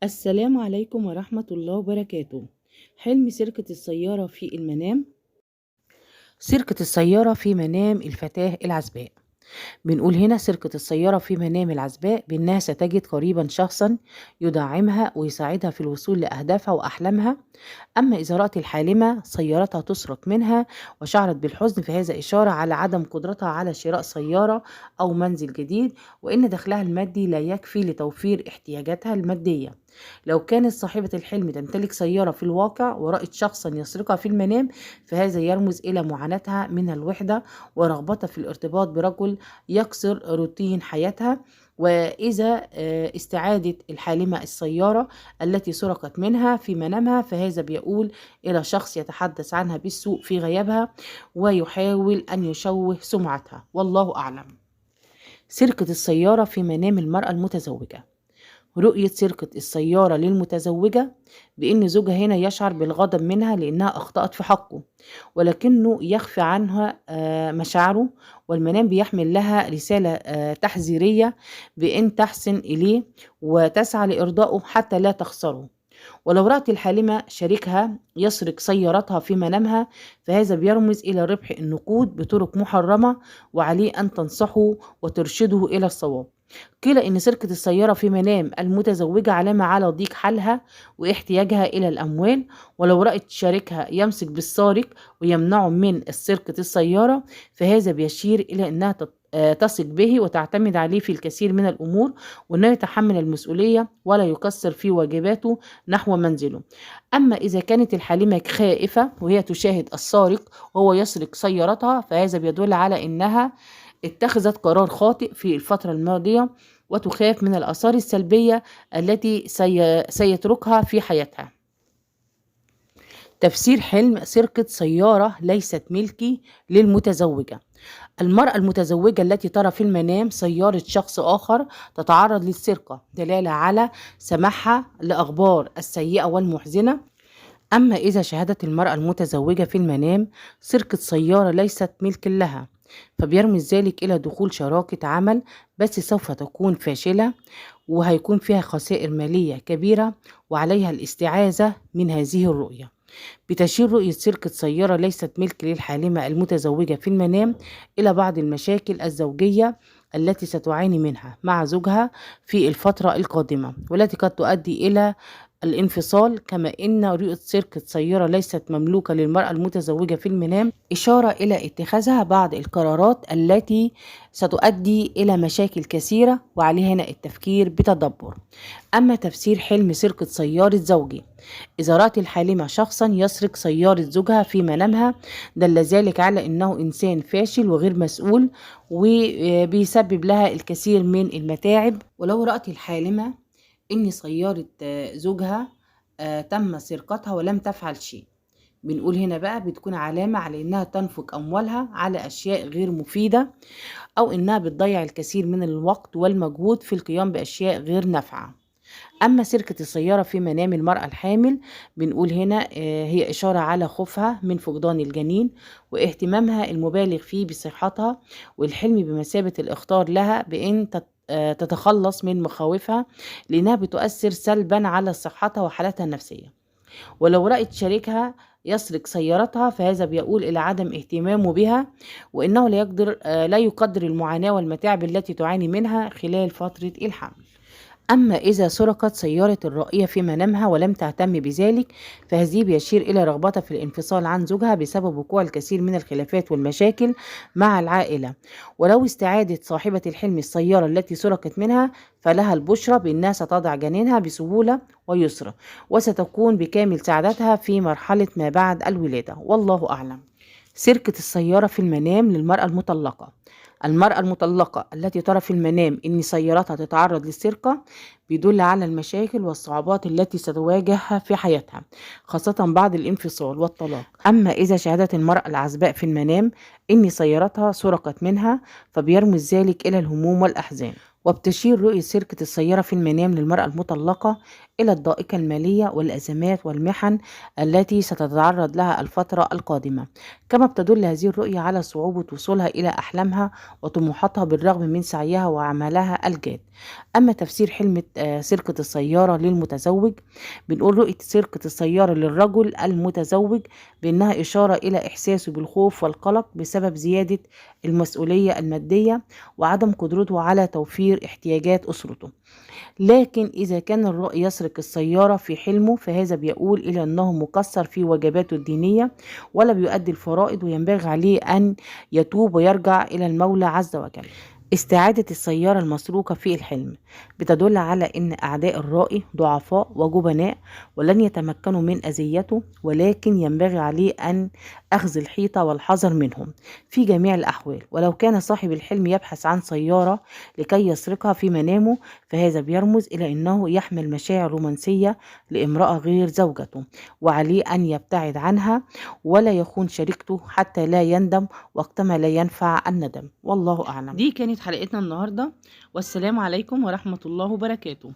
السلام عليكم ورحمة الله وبركاته. حلم سرقة السيارة في المنام. سرقة السيارة في منام الفتاة العزباء. بنقول هنا سرقة السيارة في منام العزباء بأنها ستجد قريبا شخصا يدعمها ويساعدها في الوصول لأهدافها وأحلامها. أما إذا رأت الحالمة سيارتها تسرق منها وشعرت بالحزن، فهذا إشارة على عدم قدرتها على شراء سيارة أو منزل جديد، وإن دخلها المادي لا يكفي لتوفير احتياجاتها المادية. لو كانت صاحبة الحلم تمتلك سيارة في الواقع ورأت شخصا يسرقها في المنام، فهذا يرمز إلى معاناتها من الوحدة ورغبتها في الارتباط برجل يكسر روتين حياتها. وإذا استعادت الحالمة السيارة التي سرقت منها في منامها، فهذا بيقول إلى شخص يتحدث عنها بالسوء في غيابها ويحاول أن يشوه سمعتها، والله أعلم. سرقة السيارة في منام المرأة المتزوجة. رؤية سرقة السيارة للمتزوجة بأن زوجها هنا يشعر بالغضب منها لأنها أخطأت في حقه، ولكنه يخفي عنها مشاعره، والمنام بيحمل لها رسالة تحذيرية بأن تحسن إليه وتسعى لإرضائه حتى لا تخسره. ولو رأت الحالمة شريكها يسرق سيارتها في منامها، فهذا بيرمز إلى ربح النقود بطرق محرمة، وعليه أن تنصحه وترشده إلى الصواب. قيل إن سرقة السيارة في منام المتزوجة علامة على ضيق حالها واحتياجها إلى الأموال. ولو رأت شريكها يمسك بالسارق ويمنعه من سرقة السيارة، فهذا بيشير إلى أنها تثق به وتعتمد عليه في الكثير من الأمور، وأنه يتحمل المسؤولية ولا يقصر في واجباته نحو منزله. أما إذا كانت الحالمة خائفة وهي تشاهد السارق وهو يسرق سيارتها، فهذا بيدل على أنها اتخذت قرار خاطئ في الفترة الماضية وتخاف من الآثار السلبية التي سيتركها في حياتها. تفسير حلم سرقة سيارة ليست ملكي للمتزوجة. المرأة المتزوجة التي ترى في المنام سيارة شخص آخر تتعرض للسرقة دلالة على سماحها لأخبار السيئة والمحزنة. أما إذا شاهدت المرأة المتزوجة في المنام سرقة سيارة ليست ملك لها، فبيرمز ذلك إلى دخول شراكة عمل بس سوف تكون فاشلة وهيكون فيها خسائر مالية كبيرة، وعليها الاستعاذة من هذه الرؤية. بتشير رؤية سرقة سيارة ليست ملك للحالمة المتزوجة في المنام إلى بعض المشاكل الزوجية التي ستعاني منها مع زوجها في الفترة القادمة، والتي قد تؤدي إلى الانفصال. كما إن رؤية سرقة سيارة ليست مملوكة للمرأة المتزوجة في المنام إشارة إلى اتخاذها بعض القرارات التي ستؤدي إلى مشاكل كثيرة، وعليها هنا التفكير بتدبر. أما تفسير حلم سرقة سيارة زوجي. إذا رأت الحالمة شخصا يسرق سيارة زوجها في منامها، دل ذلك على أنه إنسان فاشل وغير مسؤول وبيسبب لها الكثير من المتاعب. ولو رأت الحالمة إن سيارة زوجها تم سرقتها ولم تفعل شيء، بنقول هنا بقى بتكون علامة على إنها تنفق أموالها على أشياء غير مفيدة، أو إنها بتضيع الكثير من الوقت والمجهود في القيام بأشياء غير نافعة. أما سرقة السيارة في منام المرأة الحامل، بنقول هنا هي إشارة على خوفها من فقدان الجنين واهتمامها المبالغ فيه بصحتها، والحلم بمثابة الإخطار لها بأن تتخلص من مخاوفها، لأنها بتؤثر سلبا على صحتها وحالتها النفسية. ولو رأت شريكها يسرق سيارتها، فهذا بيقول إلى عدم اهتمامه بها، وإنه لا يقدر المعاناة والمتاعب التي تعاني منها خلال فترة الحمل. أما إذا سرقت سيارة الرائية في منامها ولم تهتم بذلك، فهذه بيشير إلى رغبتها في الانفصال عن زوجها بسبب وقوع الكثير من الخلافات والمشاكل مع العائلة. ولو استعادت صاحبة الحلم السيارة التي سرقت منها، فلها البشرى بأنها ستضع جنينها بسهولة ويسر، وستكون بكامل سعادتها في مرحلة ما بعد الولادة، والله أعلم. سرقة السيارة في المنام للمرأة المطلقة. المرأة المطلقة التي ترى في المنام إن سيارتها تتعرض للسرقة بيدل على المشاكل والصعوبات التي ستواجهها في حياتها، خاصة بعد الانفصال والطلاق. أما إذا شاهدت المرأة العزباء في المنام إن سيارتها سرقت منها، فبيرمز ذلك إلى الهموم والأحزان. وبتشير رؤية سرقة السيارة في المنام للمرأة المطلقة إلى الضائقة المالية والأزمات والمحن التي ستتعرض لها الفترة القادمة. كما بتدل هذه الرؤية على صعوبة وصولها إلى أحلامها وطموحاتها بالرغم من سعيها وعملها الجاد. أما تفسير حلم سرقة السيارة للمتزوج، بنقول رؤية سرقة السيارة للرجل المتزوج بأنها إشارة إلى إحساسه بالخوف والقلق بسبب زيادة المسؤولية المادية وعدم قدرته على توفير احتياجات أسرته. لكن إذا كان الرائي يسرق السيارة في حلمه، فهذا بيقول إلى أنه مقصر في واجباته الدينية ولا بيؤدي الفرائض، وينبغي عليه أن يتوب ويرجع إلى المولى عز وجل. استعادة السيارة المسروقة في الحلم بتدل على أن أعداء الرائي ضعفاء وجبناء ولن يتمكنوا من أذيته، ولكن ينبغي عليه أن أخذ الحيطة والحذر منهم في جميع الأحوال. ولو كان صاحب الحلم يبحث عن سيارة لكي يسرقها في منامه، فهذا بيرمز إلى أنه يحمل مشاعر رومانسية لامرأة غير زوجته، وعليه أن يبتعد عنها ولا يخون شريكته حتى لا يندم وقتما لا ينفع الندم. والله أعلم. دي كانت حلقتنا النهاردة، والسلام عليكم ورحمة الله وبركاته.